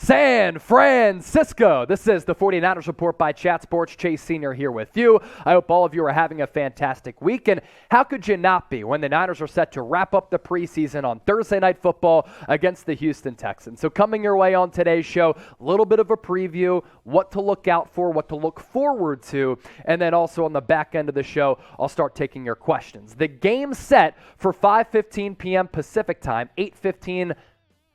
San Francisco. This is the 49ers Report by Chat Sports. Chase Sr. here with you. I hope all of you are having a fantastic week. And how could you not be when the Niners are set to wrap up the preseason on Thursday Night Football against the Houston Texans? So coming your way on today's show, a little bit of a preview, what to look out for, what to look forward to, and then also on the back end of the show, I'll start taking your questions. The game set for 5:15 p.m. Pacific time, 8:15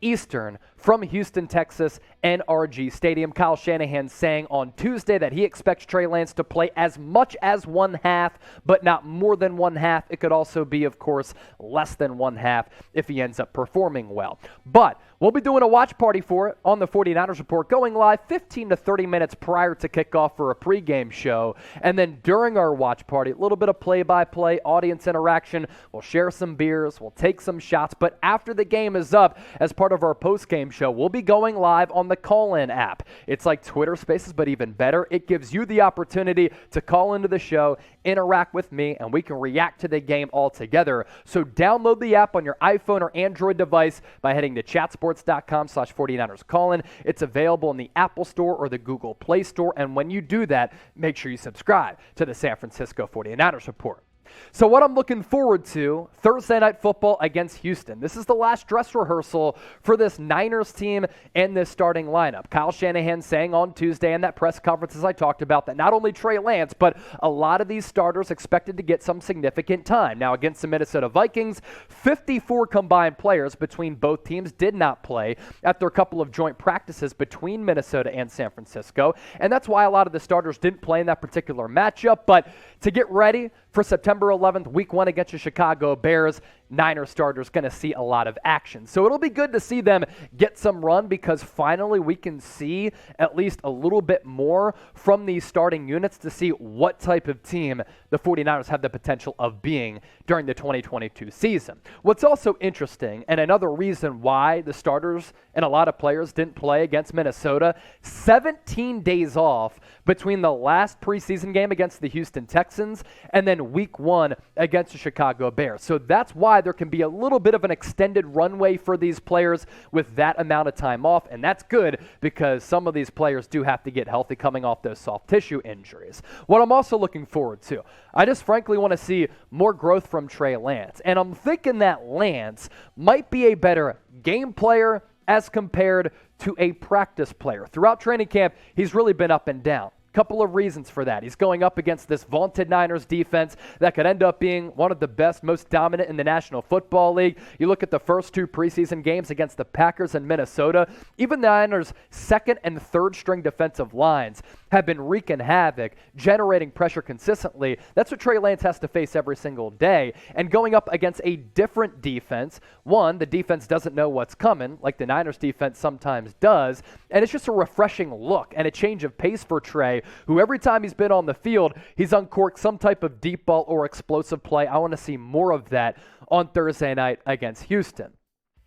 Eastern from Houston, Texas, NRG Stadium. Kyle Shanahan saying on Tuesday that he expects Trey Lance to play as much as one half, but not more than one half. It could also be, of course, less than one half if he ends up performing well. But we'll be doing a watch party for it on the 49ers Report, going live 15 to 30 minutes prior to kickoff for a pregame show. And then during our watch party, a little bit of play-by-play, audience interaction. We'll share some beers, we'll take some shots. But after the game is up, as part of our post-game show, we'll be going live on the call-in app. It's like Twitter Spaces, but even better. It gives you the opportunity to call into the show, interact with me, and we can react to the game all together. So download the app on your iPhone or Android device by heading to chatsports.com/49erscallin. It's available in the Apple Store or the Google Play Store. And when you do that, make sure you subscribe to the San Francisco 49ers Report. So what I'm looking forward to, Thursday Night Football against Houston. This is the last dress rehearsal for this Niners team and this starting lineup. Kyle Shanahan saying on Tuesday in that press conference, as I talked about, that not only Trey Lance, but a lot of these starters expected to get some significant time. Now, against the Minnesota Vikings, 54 combined players between both teams did not play after a couple of joint practices between Minnesota and San Francisco, and that's why a lot of the starters didn't play in that particular matchup. But to get ready for September 11th, week one against the Chicago Bears, Niners starters going to see a lot of action. So it'll be good to see them get some run because finally we can see at least a little bit more from these starting units to see what type of team the 49ers have the potential of being during the 2022 season. What's also interesting, and another reason why the starters and a lot of players didn't play against Minnesota, 17 days off between the last preseason game against the Houston Texans and then week one against the Chicago Bears. So that's why there can be a little bit of an extended runway for these players with that amount of time off, and that's good because some of these players do have to get healthy coming off those soft tissue injuries. What I'm also looking forward to, I just frankly want to see more growth from Trey Lance, and I'm thinking that Lance might be a better game player as compared to a practice player. Throughout training camp, he's really been up and down. Couple of reasons for that. He's going up against this vaunted Niners defense that could end up being one of the best, most dominant in the National Football League. You look at the first two preseason games against the Packers and Minnesota, even the Niners' second and third string defensive lines have been wreaking havoc, generating pressure consistently. That's what Trey Lance has to face every single day. And going up against a different defense, one, the defense doesn't know what's coming, like the Niners defense sometimes does, and it's just a refreshing look and a change of pace for Trey, who every time he's been on the field, he's uncorked some type of deep ball or explosive play. I want to see more of that on Thursday night against Houston.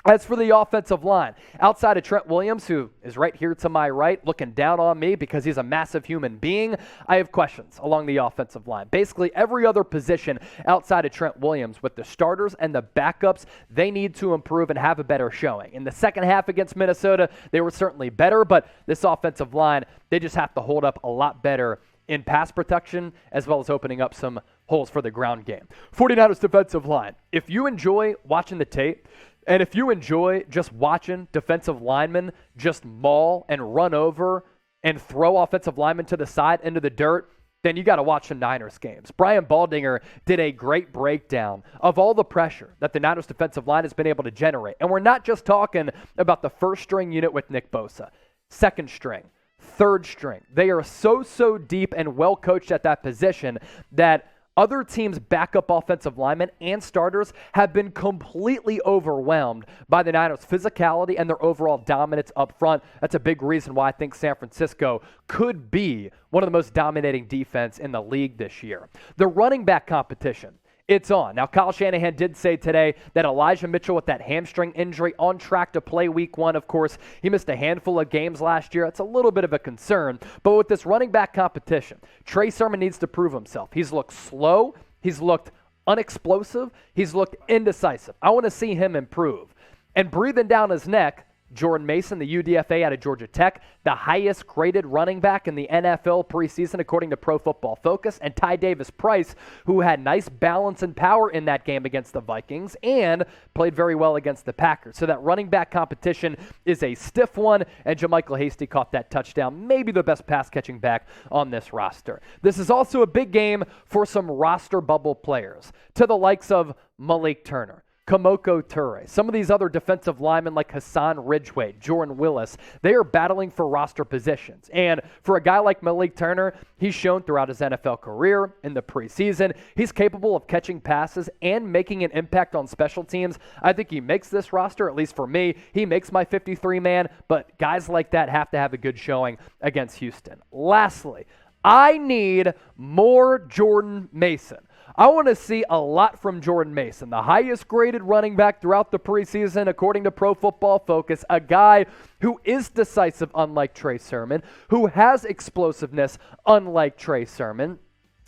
As for the offensive line, outside of Trent Williams, who is right here to my right, looking down on me because he's a massive human being, I have questions along the offensive line. Basically, every other position outside of Trent Williams, with the starters and the backups, they need to improve and have a better showing. In the second half against Minnesota, they were certainly better, but this offensive line, they just have to hold up a lot better in pass protection, as well as opening up some holes for the ground game. 49ers defensive line. If you enjoy watching the tape, and if you enjoy just watching defensive linemen just maul and run over and throw offensive linemen to the side into the dirt, then you got to watch the Niners games. Brian Baldinger did a great breakdown of all the pressure that the Niners defensive line has been able to generate. And we're not just talking about the first string unit with Nick Bosa, second string, third string. They are so deep and well coached at that position that other teams' backup offensive linemen and starters have been completely overwhelmed by the Niners' physicality and their overall dominance up front. That's a big reason why I think San Francisco could be one of the most dominating defense in the league this year. The running back competition, it's on. Now, Kyle Shanahan did say today that Elijah Mitchell with that hamstring injury on track to play week one. Of course, he missed a handful of games last year. That's a little bit of a concern. But with this running back competition, Trey Sermon needs to prove himself. He's looked slow. He's looked unexplosive. He's looked indecisive. I want to see him improve. And breathing down his neck, Jordan Mason, the UDFA out of Georgia Tech, the highest graded running back in the NFL preseason according to Pro Football Focus, and Ty Davis-Price, who had nice balance and power in that game against the Vikings and played very well against the Packers. So that running back competition is a stiff one, and JaMychal Hasty caught that touchdown, maybe the best pass-catching back on this roster. This is also a big game for some roster bubble players, to the likes of Malik Turner, Kamoko Toure, some of these other defensive linemen like Hassan Ridgeway, Jordan Willis, they are battling for roster positions. And for a guy like Malik Turner, he's shown throughout his NFL career in the preseason, he's capable of catching passes and making an impact on special teams. I think he makes this roster, at least for me. He makes my 53-man, but guys like that have to have a good showing against Houston. Lastly, I need more Jordan Mason. I want to see a lot from Jordan Mason, the highest graded running back throughout the preseason, according to Pro Football Focus, a guy who is decisive, unlike Trey Sermon, who has explosiveness, unlike Trey Sermon,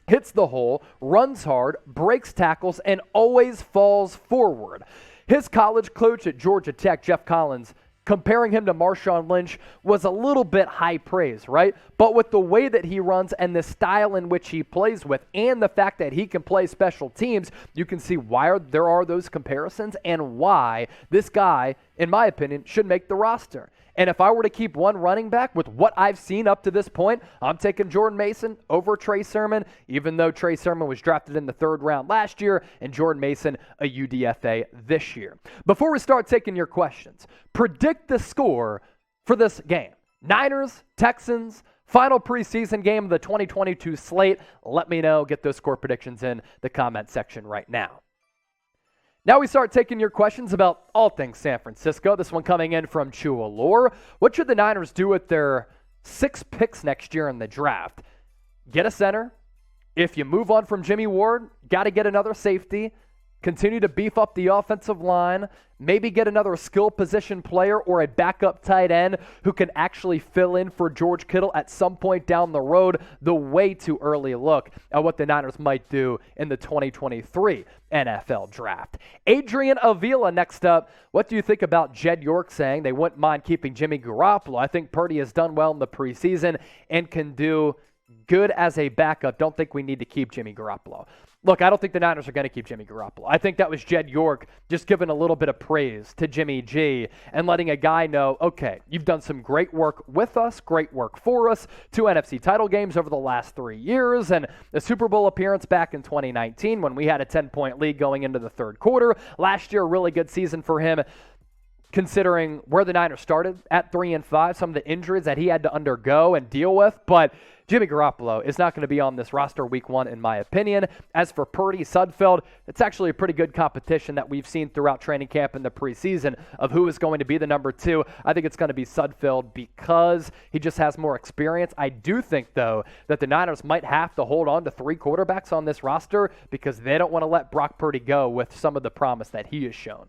hits the hole, runs hard, breaks tackles, and always falls forward. His college coach at Georgia Tech, Jeff Collins, comparing him to Marshawn Lynch was a little bit high praise, right? But with the way that he runs and the style in which he plays with and the fact that he can play special teams, you can see why there are those comparisons and why this guy, in my opinion, should make the roster. And if I were to keep one running back with what I've seen up to this point, I'm taking Jordan Mason over Trey Sermon, even though Trey Sermon was drafted in the 3rd round last year and Jordan Mason a UDFA this year. Before we start taking your questions, predict the score for this game. Niners, Texans, final preseason game of the 2022 slate. Let me know. Get those score predictions in the comment section right now. Now we start taking your questions about all things San Francisco. This one coming in from Chua Lore. What should the Niners do with their 6 picks next year in the draft? Get a center. If you move on from Jimmy Ward, got to get another safety. Continue to beef up the offensive line, maybe get another skill position player or a backup tight end who can actually fill in for George Kittle at some point down the road. The way too early look at what the Niners might do in the 2023 NFL Draft. Adrian Avila next up. What do you think about Jed York saying they wouldn't mind keeping Jimmy Garoppolo? I think Purdy has done well in the preseason and can do good as a backup. Don't think we need to keep Jimmy Garoppolo. Look, I don't think the Niners are going to keep Jimmy Garoppolo. I think that was Jed York just giving a little bit of praise to Jimmy G and letting a guy know, okay, you've done some great work with us, great work for us, 2 NFC title games over the last 3 years, and the Super Bowl appearance back in 2019 when we had a 10-point lead going into the 3rd quarter. Last year, a really good season for him, considering where the Niners started at 3-5, some of the injuries that he had to undergo and deal with. But Jimmy Garoppolo is not going to be on this roster week 1, in my opinion. As for Purdy, Sudfeld, it's actually a pretty good competition that we've seen throughout training camp in the preseason of who is going to be the number 2. I think it's going to be Sudfeld because he just has more experience. I do think, though, that the Niners might have to hold on to 3 quarterbacks on this roster because they don't want to let Brock Purdy go with some of the promise that he has shown.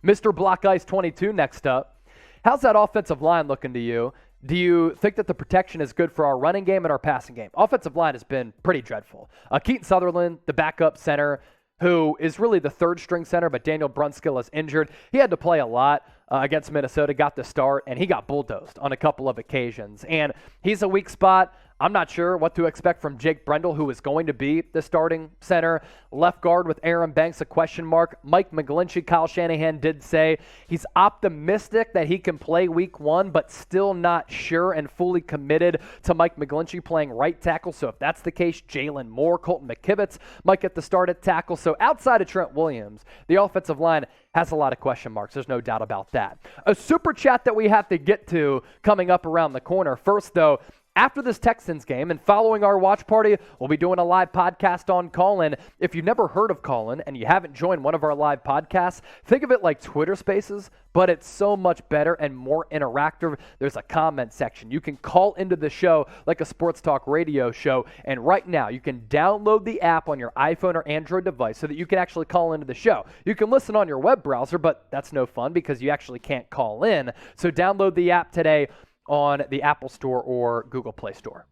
Mr. Block Ice 22 next up. How's that offensive line looking to you? Do you think that the protection is good for our running game and our passing game? Offensive line has been pretty dreadful. Keaton Sutherland, the backup center, who is really the 3rd-string center, but Daniel Brunskill is injured. He had to play a lot against Minnesota, got the start, and he got bulldozed on a couple of occasions. And he's a weak spot. I'm not sure what to expect from Jake Brendel, who is going to be the starting center. Left guard with Aaron Banks, a question mark. Mike McGlinchey, Kyle Shanahan did say he's optimistic that he can play week 1, but still not sure and fully committed to Mike McGlinchey playing right tackle. So if that's the case, Jalen Moore, Colton McKivitz might get the start at tackle. So outside of Trent Williams, the offensive line has a lot of question marks. There's no doubt about that. A super chat that we have to get to coming up around the corner. First, though, after this Texans game and following our watch party, we'll be doing a live podcast on Callin. If you've never heard of Callin and you haven't joined one of our live podcasts, think of it like Twitter Spaces, but it's so much better and more interactive. There's a comment section. You can call into the show like a sports talk radio show, and right now you can download the app on your iPhone or Android device so that you can actually call into the show. You can listen on your web browser, but that's no fun because you actually can't call in. So download the app today on the Apple Store or Google Play Store.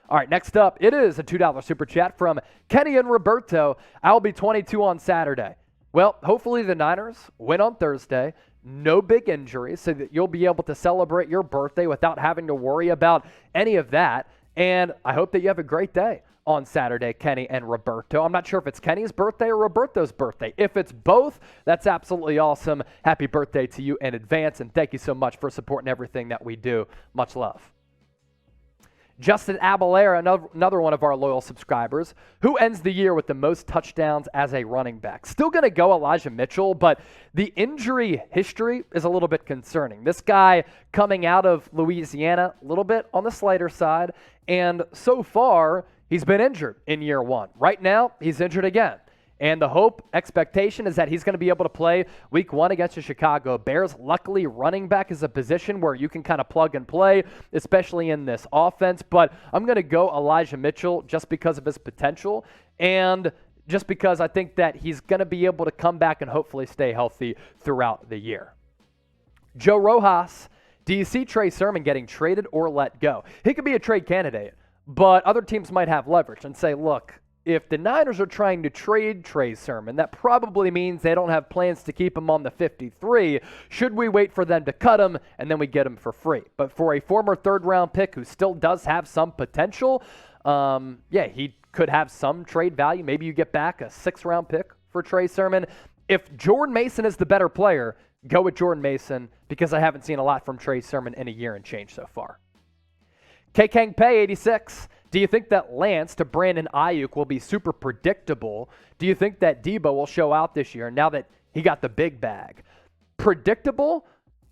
All right, next up, it is a $2 super chat from Kenny and Roberto. I'll be 22 on Saturday. Well, hopefully the Niners win on Thursday, no big injuries, so that you'll be able to celebrate your birthday without having to worry about any of that. And I hope that you have a great day on Saturday, Kenny and Roberto. I'm not sure if it's Kenny's birthday or Roberto's birthday. If it's both, that's absolutely awesome. Happy birthday to you in advance, and thank you so much for supporting everything that we do. Much love. Justin Abalera, another one of our loyal subscribers, who ends the year with the most touchdowns as a running back. Still going to go Elijah Mitchell, but the injury history is a little bit concerning. This guy coming out of Louisiana, a little bit on the slighter side, and so far, he's been injured in year one. Right now, he's injured again. And the hope, expectation is that he's going to be able to play week one against the Chicago Bears. Luckily, running back is a position where you can kind of plug and play, especially in this offense. But I'm going to go Elijah Mitchell just because of his potential and just because I think that he's going to be able to come back and hopefully stay healthy throughout the year. Joe Rojas, do you see Trey Sermon getting traded or let go? He could be a trade candidate, but other teams might have leverage and say, look, if the Niners are trying to trade Trey Sermon, that probably means they don't have plans to keep him on the 53. Should we wait for them to cut him and then we get him for free? But for a former third-round pick who still does have some potential, he could have some trade value. Maybe you get back a sixth-round pick for Trey Sermon. If Jordan Mason is the better player, go with Jordan Mason because I haven't seen a lot from Trey Sermon in a year and change so far. K-Kang Pay 86. Do you think that Lance to Brandon Ayuk will be super predictable? Do you think that Debo will show out this year now that he got the big bag? Predictable?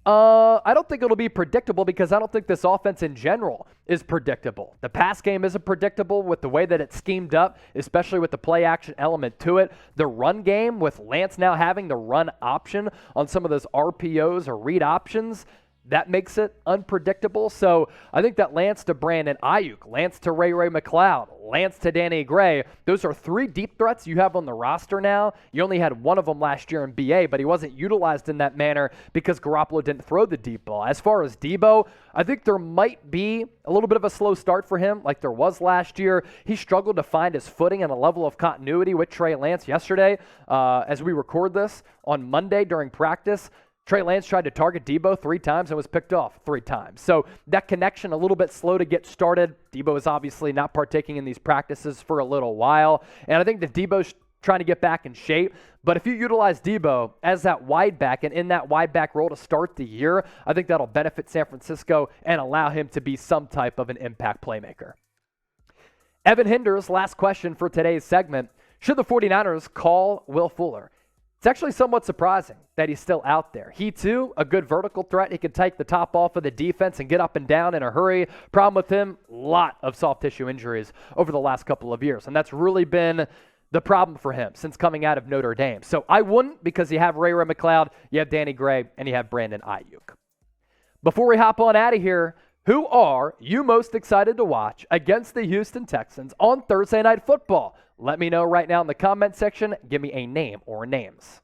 I don't think it'll be predictable because I don't think this offense in general is predictable. The pass game isn't predictable with the way that it's schemed up, especially with the play action element to it. The run game with Lance now having the run option on some of those RPOs or read options, that makes it unpredictable. So I think that Lance to Brandon Ayuk, Lance to Ray McLeod, Lance to Danny Gray, those are three deep threats you have on the roster now. You only had one of them last year in BA, but he wasn't utilized in that manner because Garoppolo didn't throw the deep ball. As far as Debo, I think there might be a little bit of a slow start for him like there was last year. He struggled to find his footing and a level of continuity with Trey Lance yesterday as we record this on Monday during practice. Trey Lance tried to target Debo 3 times and was picked off 3 times. So that connection a little bit slow to get started. Debo is obviously not partaking in these practices for a little while. And I think that Debo's trying to get back in shape. But if you utilize Debo as that wide back and in that wide back role to start the year, I think that'll benefit San Francisco and allow him to be some type of an impact playmaker. Evan Hinders, last question for today's segment. Should the 49ers call Will Fuller? It's actually somewhat surprising that he's still out there. He, too, a good vertical threat. He can take the top off of the defense and get up and down in a hurry. Problem with him, a lot of soft tissue injuries over the last couple of years, and that's really been the problem for him since coming out of Notre Dame. So I wouldn't because you have Ray McLeod, you have Danny Gray, and you have Brandon Ayuk. Before we hop on out of here, who are you most excited to watch against the Houston Texans on Thursday Night Football? Let me know right now in the comment section. Give me a name or names.